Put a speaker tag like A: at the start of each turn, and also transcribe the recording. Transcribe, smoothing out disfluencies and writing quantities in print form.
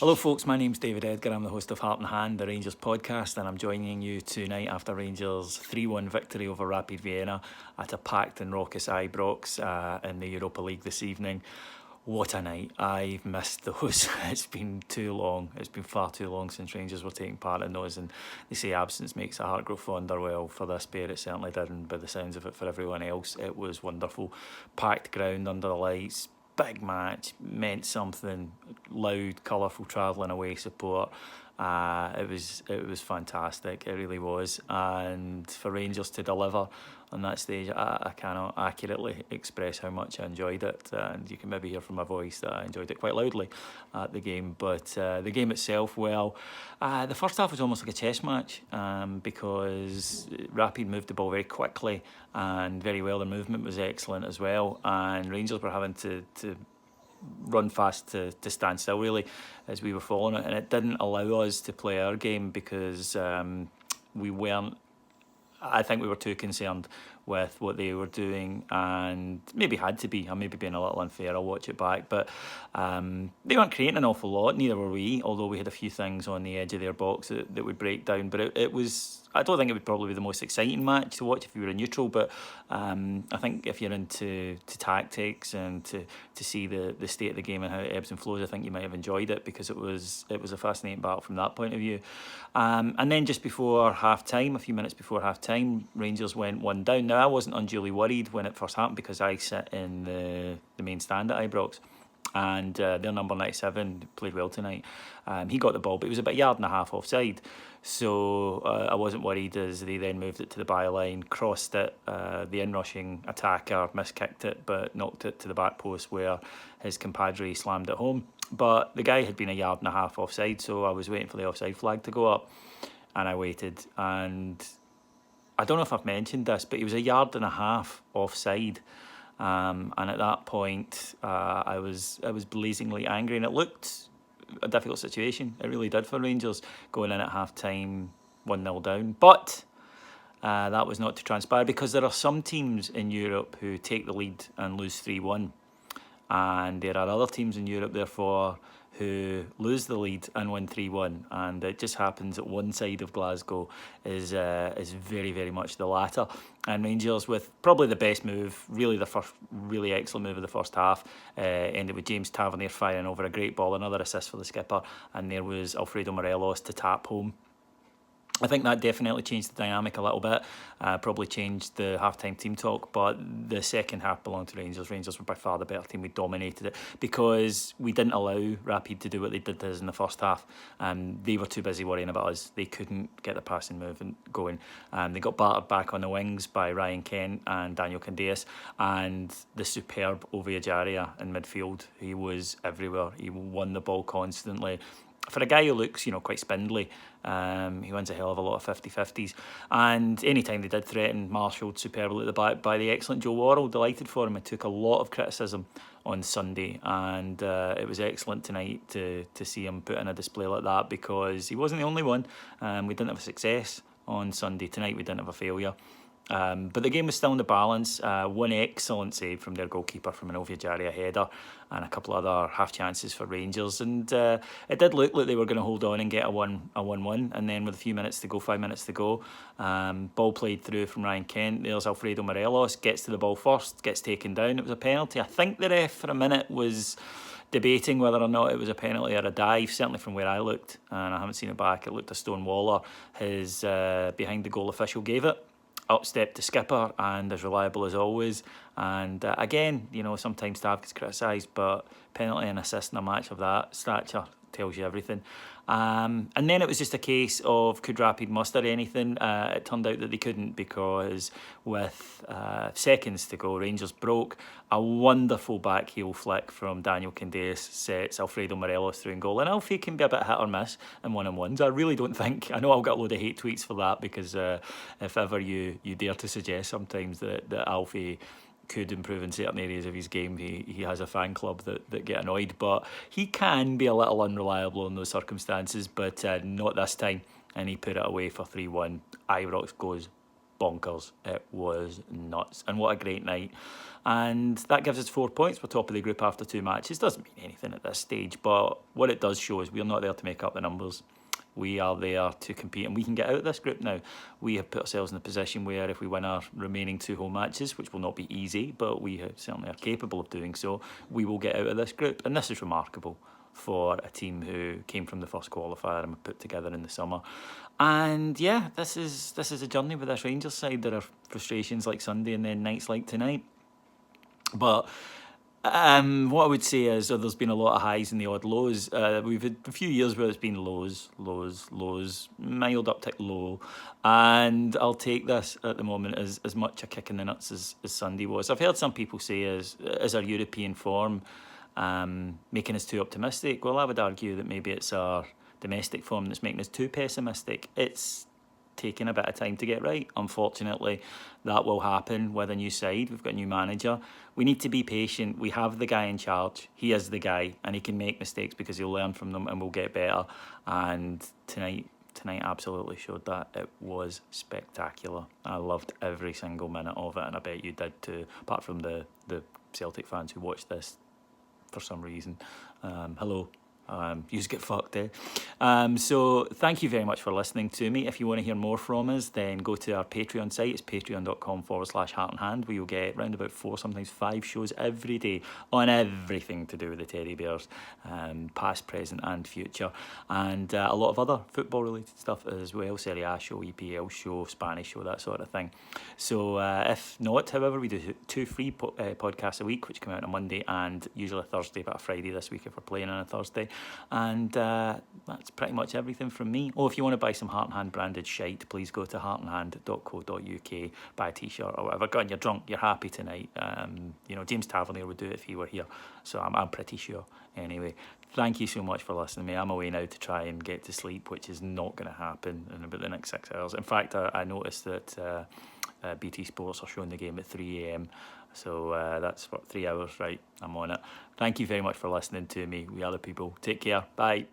A: Hello folks, my name's David Edgar. I'm the host of Heart in Hand, the Rangers podcast, and I'm joining you tonight after Rangers' 3-1 victory over Rapid Vienna at a packed and raucous Ibrox in the Europa League this evening. What a night. I've missed those. It's been too long. It's been far too long since Rangers were taking part in those, and they say absence makes the heart grow fonder. Well, for this pair it certainly did, and by the sounds of it for everyone else, it was wonderful. Packed ground under the lights, big match, meant something, loud, colourful travelling away support. It was fantastic, it really was. And for Rangers to deliver on that stage, I cannot accurately express how much I enjoyed it. And you can maybe hear from my voice that I enjoyed it quite loudly at the game. But the game itself, well, the first half was almost like a chess match because Rapid moved the ball very quickly and very well. Their movement was excellent as well. And Rangers were having to run fast to stand still really as we were following it, and it didn't allow us to play our game because we weren't, I think we were too concerned with what they were doing, and maybe had to be. I may be being a little unfair, I'll watch it back, but they weren't creating an awful lot, neither were we, although we had a few things on the edge of their box that would break down. But it was, I don't think it would probably be the most exciting match to watch if you were a neutral, but I think if you're into tactics and to see the state of the game and how it ebbs and flows, I think you might have enjoyed it because it was a fascinating battle from that point of view. And then just before half time, a few minutes before half time, Rangers went one down. Now I wasn't unduly worried when it first happened because I sit in the main stand at Ibrox, and their number 97 played well tonight. He got the ball, but it was about a yard and a half offside. So I wasn't worried as they then moved it to the byline, crossed it. The in-rushing attacker miskicked it, but knocked it to the back post where his compadre slammed it home. But the guy had been a yard and a half offside, so I was waiting for the offside flag to go up, and I waited. And I don't know if I've mentioned this, but he was a yard and a half offside. And at that point, I was blazingly angry, and it looked a difficult situation. It really did for Rangers going in at half time 1-0 down. But that was not to transpire because there are some teams in Europe who take the lead and lose 3-1. And there are other teams in Europe, therefore, who lose the lead and win 3-1. And it just happens that one side of Glasgow is very, very much the latter. And Rangers, with probably the best move, really the first really excellent move of the first half, ended with James Tavernier firing over a great ball, another assist for the skipper, and there was Alfredo Morelos to tap home. I think that definitely changed the dynamic a little bit, probably changed the half-time team talk, but the second half belonged to Rangers. Rangers were by far the better team. We dominated it because we didn't allow Rapid to do what they did to us in the first half. They were too busy worrying about us. They couldn't get the passing move going. They got battered back on the wings by Ryan Kent and Daniel Candeias, and the superb Ovie Ejaria in midfield. He was everywhere. He won the ball constantly. For a guy who looks, quite spindly, he wins a hell of a lot of 50-50s. And anytime they did threaten, marshalled superbly at the back by the excellent Joe Worrell. Delighted for him. It took a lot of criticism on Sunday, and it was excellent tonight to see him put in a display like that because he wasn't the only one. We didn't have a success on Sunday. Tonight we didn't have a failure. But the game was still in the balance. One excellent save from their goalkeeper from an Ovie Ejaria header, and a couple other half chances for Rangers. And it did look like they were going to hold on and get a 1-1. And then with a few minutes to go, 5 minutes to go, ball played through from Ryan Kent. There's Alfredo Morelos, gets to the ball first, gets taken down. It was a penalty. I think the ref for a minute was debating whether or not it was a penalty or a dive. Certainly from where I looked, and I haven't seen it back, it looked a stone waller. His behind the goal official gave it. Up stepped the skipper, and as reliable as always. And again, sometimes Tav gets criticised, but penalty and assist in a match of that stature tells you everything. And then it was just a case of could Rapid muster anything? It turned out that they couldn't because with seconds to go, Rangers broke. A wonderful back heel flick from Daniel Candeias sets Alfredo Morelos through in goal. And Alfie can be a bit hit or miss in one-on-ones. I really don't think, I know I'll get a load of hate tweets for that because if ever you dare to suggest sometimes that Alfie could improve in certain areas of his game, he has a fan club that get annoyed, but he can be a little unreliable in those circumstances, but not this time, and he put it away for 3-1. Ibrox goes bonkers. It was nuts. And what a great night. And that gives us 4 points. We're top of the group after 2 matches. Doesn't mean anything at this stage, but what it does show is we're not there to make up the numbers. We are there to compete, and we can get out of this group now. We have put ourselves in a position where if we win our remaining 2 home matches, which will not be easy, but we certainly are capable of doing so, we will get out of this group. And this is remarkable for a team who came from the first qualifier and were put together in the summer. And yeah, this is a journey with this Rangers side. There are frustrations like Sunday and then nights like tonight. But what I would say is there's been a lot of highs and the odd lows. We've had a few years where it's been lows, mild uptick low. And I'll take this at the moment as much a kick in the nuts as Sunday was. I've heard some people say is our European form making us too optimistic. Well, I would argue that maybe it's our domestic form that's making us too pessimistic. It's taken a bit of time to get right. Unfortunately, that will happen with a new side. We've got a new manager. We need to be patient. We have the guy in charge. He is the guy, and he can make mistakes because he'll learn from them and we'll get better. And tonight absolutely showed that. It was spectacular. I loved every single minute of it, and I bet you did too, apart from the Celtic fans who watched this for some reason. Hello. You just get fucked, eh? So thank you very much for listening to me. If you want to hear more from us, then go to our Patreon site. It's patreon.com/Heart and Hand, where you'll get round about 4, sometimes 5 shows every day on everything to do with the Teddy Bears, past, present and future, and a lot of other football related stuff as well. Serie A show, EPL show, Spanish show, that sort of thing. So if not, however, we do 2 free podcasts a week, which come out on a Monday and usually a Thursday, but a Friday this week if we're playing on a Thursday. And that's pretty much everything from me. Oh, if you want to buy some Heart and Hand branded shite, please go to heartandhand.co.uk, buy a t-shirt or whatever. God, you're drunk, you're happy tonight. James Tavernier would do it if he were here, so I'm pretty sure. Anyway, thank you so much for listening to me. I'm away now to try and get to sleep, which is not going to happen in about the next 6 hours. In fact, I noticed that BT Sports are showing the game at 3 a.m, so that's what, 3 hours, right? I'm on it. Thank you very much for listening to me. We are the people. Take care. Bye.